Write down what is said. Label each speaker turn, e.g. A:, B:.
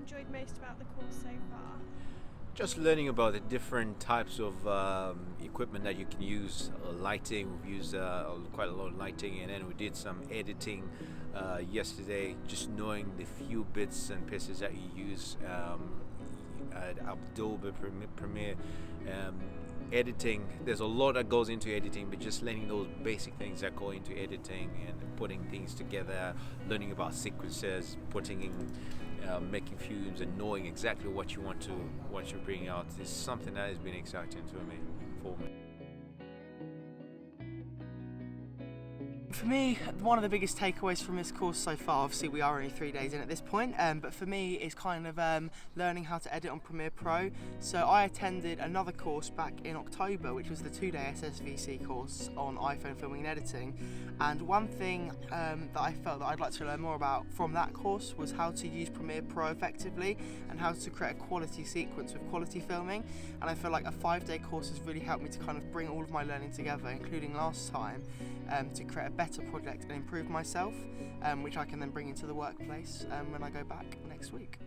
A: enjoyed most about the course so far?
B: Just learning about the different types of equipment that you can use. Lighting, we've used quite a lot of lighting, and then we did some editing yesterday. Just knowing the few bits and pieces that you use at Adobe Premiere. Editing, there's a lot that goes into editing, but just learning those basic things that go into editing and putting things together, learning about sequences, putting in making films, and knowing exactly what you want to bring out is something that has been exciting for me.
C: For me, one of the biggest takeaways from this course so far, obviously we are only 3 days in at this point, but for me is kind of learning how to edit on Premiere Pro. So I attended another course back in October, which was the 2-day SSVC course on iPhone filming and editing. And one thing that I felt that I'd like to learn more about from that course was how to use Premiere Pro effectively and how to create a quality sequence with quality filming. And I feel like a 5-day course has really helped me to kind of bring all of my learning together, including last time, to create a better project and improve myself, which I can then bring into the workplace when I go back next week.